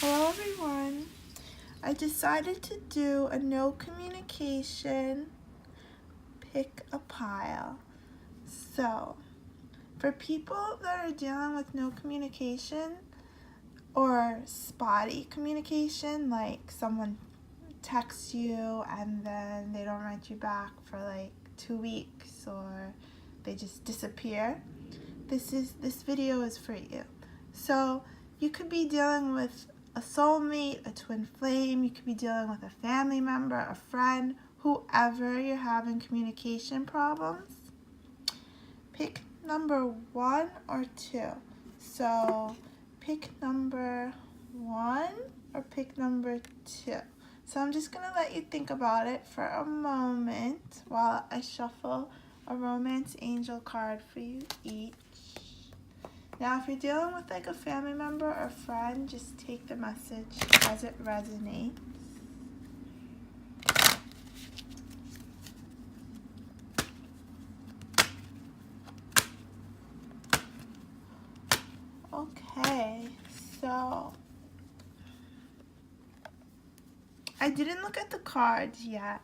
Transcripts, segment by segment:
Hello everyone. I decided to do a no communication pick a pile. So, for people that are dealing with no communication or spotty communication, like someone texts you and then they don't write you back for like 2 weeks or they just disappear, this video is for you. So, you could be dealing with a soulmate, a twin flame, you could be dealing with a family member, a friend, whoever you're having communication problems. Pick number 1 or 2. So pick number 1 or pick number 2. So I'm just going to let you think about it for a moment while I shuffle a romance angel card for you each. Now, if you're dealing with like a family member or friend, just take the message as it resonates. Okay, so I didn't look at the cards yet.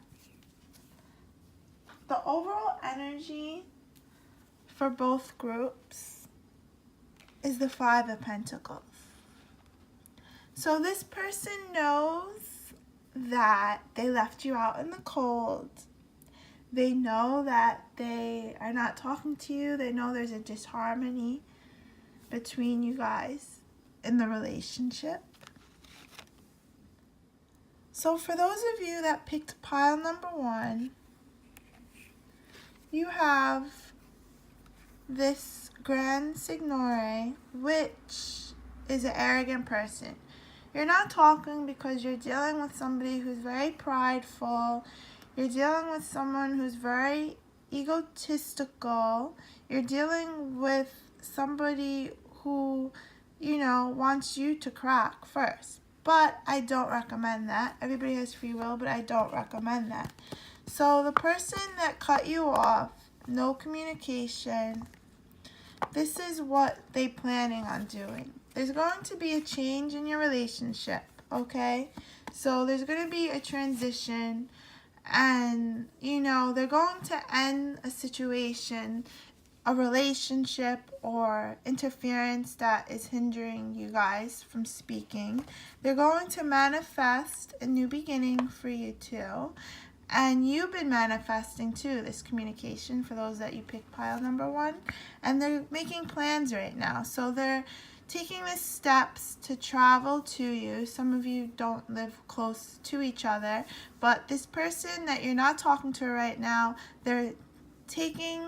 The overall energy for both groups is the 5 of Pentacles. So this person knows that they left you out in the cold. They know that they are not talking to you. They know there's a disharmony between you guys in the relationship. So for those of you that picked pile number 1, you have this Grand Signore, which is an arrogant person. You're not talking because you're dealing with somebody who's very prideful. You're dealing with someone who's very egotistical. You're dealing with somebody who, wants you to crack first. But I don't recommend that. Everybody has free will, but I don't recommend that. So the person that cut you off, no communication, this is what they're planning on doing. There's going to be a change in your relationship, okay? So there's going to be a transition and, they're going to end a situation, a relationship or interference that is hindering you guys from speaking. They're going to manifest a new beginning for you too. And you've been manifesting too, this communication for those that you picked pile number 1. And they're making plans right now. So they're taking the steps to travel to you. Some of you don't live close to each other. But this person that you're not talking to right now, they're taking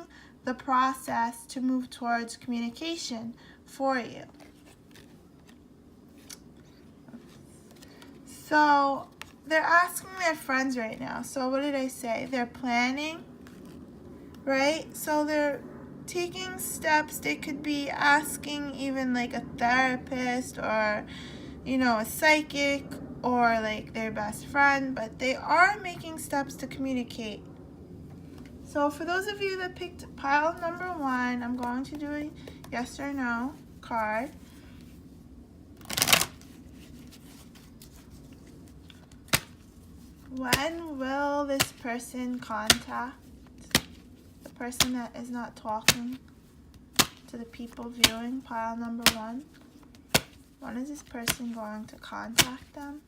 the process to move towards communication for you. So they're asking their friends right now. So what did I say? They're planning, right? So they're taking steps. They could be asking even like a therapist or, a psychic or like their best friend. But they are making steps to communicate. So for those of you that picked pile number 1, I'm going to do a yes or no card. When will this person contact the person that is not talking to the people viewing pile number 1? When is this person going to contact them?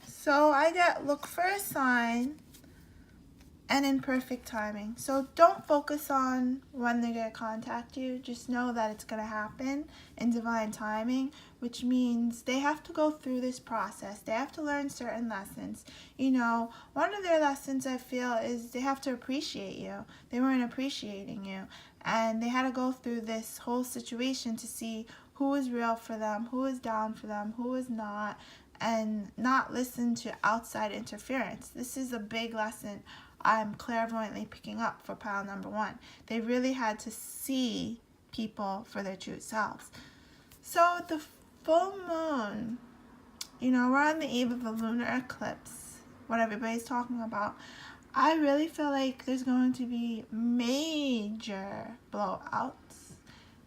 So I get look for a sign and in perfect timing. So don't focus on when they're going to contact you. Just know that it's going to happen in divine timing, which means they have to go through this process. They have to learn certain lessons. One of their lessons I feel is they have to appreciate you. They weren't appreciating you. And they had to go through this whole situation to see who is real for them, who is down for them, who is not, and not listen to outside interference. This is a big lesson I'm clairvoyantly picking up for pile number 1. They really had to see people for their true selves. So the full moon, we're on the eve of a lunar eclipse, what everybody's talking about. I really feel like there's going to be major blowouts,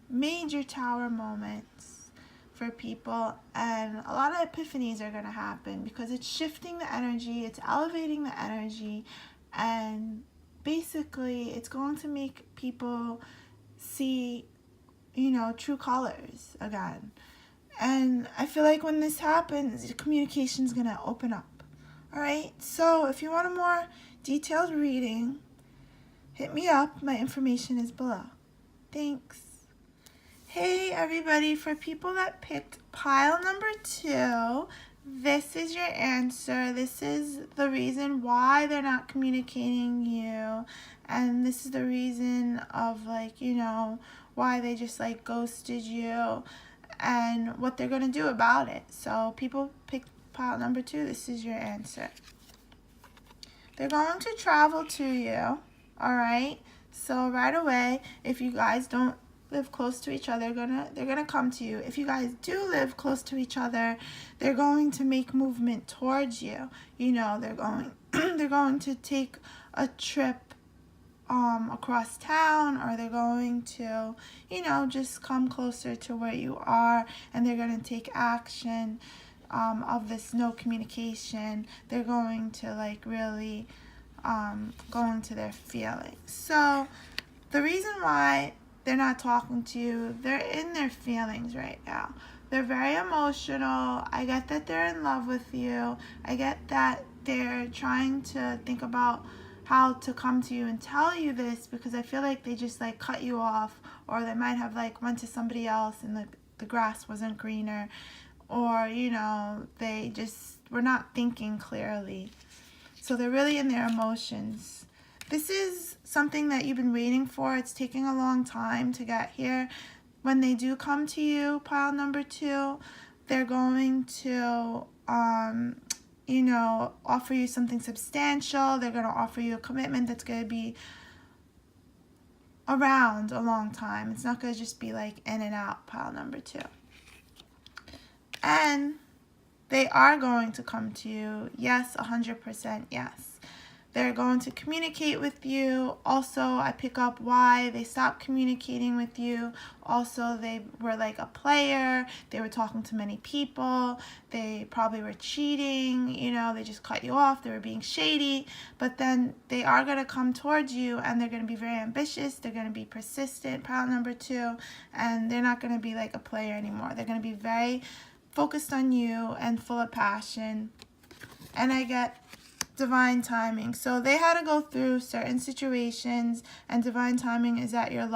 major tower moments for people, and a lot of epiphanies are going to happen because it's shifting the energy, it's elevating the energy, and basically it's going to make people see, true colors again. And I feel like when this happens, the communication's going to open up. Alright, so if you want a more detailed reading, hit me up. My information is below. Thanks. Hey everybody, for people that picked pile number 2, this is your answer. This is the reason why they're not communicating you. And this is the reason of why they just ghosted you and what they're going to do about it. So people picked pile number 2, this is your answer. They're going to travel to you, alright? So right away, if you guys don't live close to each other, they're gonna come to you. If you guys do live close to each other, they're going to make movement towards you. They're going they're going to take a trip across town, or they're going to, just come closer to where you are, and they're going to take action of this no communication. They're going to really go into their feelings. So the reason why they're not talking to you, they're in their feelings right now. They're very emotional. I get that they're in love with you. I get that they're trying to think about how to come to you and tell you this, because I feel like they just cut you off, or they might have went to somebody else and the grass wasn't greener, or they just were not thinking clearly. So they're really in their emotions. This is something that you've been waiting for. It's taking a long time to get here. When they do come to you, pile number 2, they're going to offer you something substantial. They're going to offer you a commitment that's going to be around a long time. It's not going to just be in and out, pile number 2. And they are going to come to you. Yes, 100% yes. They're going to communicate with you. Also, I pick up why they stopped communicating with you. Also, they were a player. They were talking to many people. They probably were cheating. They just cut you off. They were being shady. But then they are going to come towards you, and they're going to be very ambitious. They're going to be persistent, pile number 2. And they're not going to be a player anymore. They're going to be very focused on you and full of passion. And I get divine timing. So they had to go through certain situations, and divine timing is at your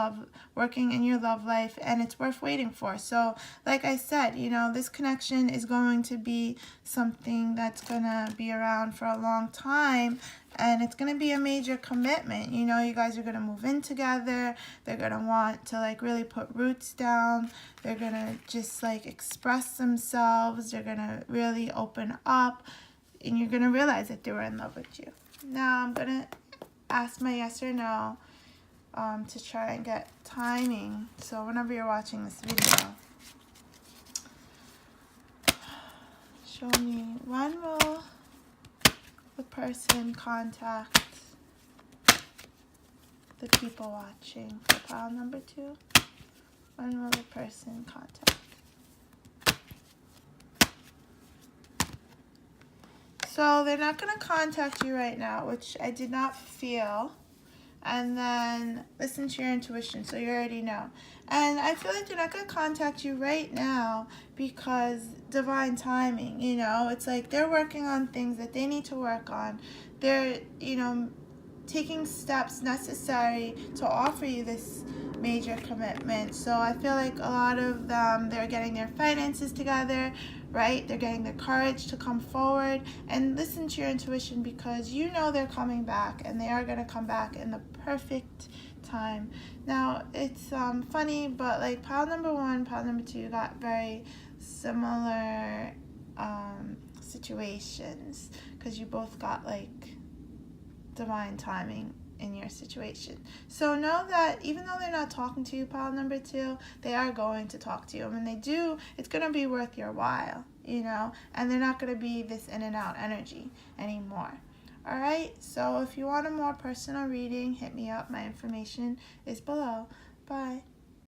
working in your love life, and it's worth waiting for. So like I said, this connection is going to be something that's gonna be around for a long time, and it's gonna be a major commitment. You guys are gonna move in together. They're gonna want to really put roots down. They're gonna just express themselves. They're gonna really open up, and you're going to realize that they were in love with you. Now I'm going to ask my yes or no to try and get timing. So whenever you're watching this video, show me, when will the person contact the people watching for pile number 2? When will the person contact? So they're not going to contact you right now, which I did not feel. And then listen to your intuition, so you already know. And I feel like they're not going to contact you right now because divine timing, it's they're working on things that they need to work on. They're, taking steps necessary to offer you this major commitment. So I feel like a lot of them, they're getting their finances together, right? They're getting the courage to come forward and listen to your intuition, because they're coming back, and they are going to come back in the perfect time. Now, it's funny, but pile number 1, pile number 2 got very similar situations, because you both got divine timing in your situation. So know that even though they're not talking to you, pile number 2, they are going to talk to you. And when they do, it's going to be worth your while, and they're not going to be this in and out energy anymore. Alright, so if you want a more personal reading, hit me up. My information is below. Bye.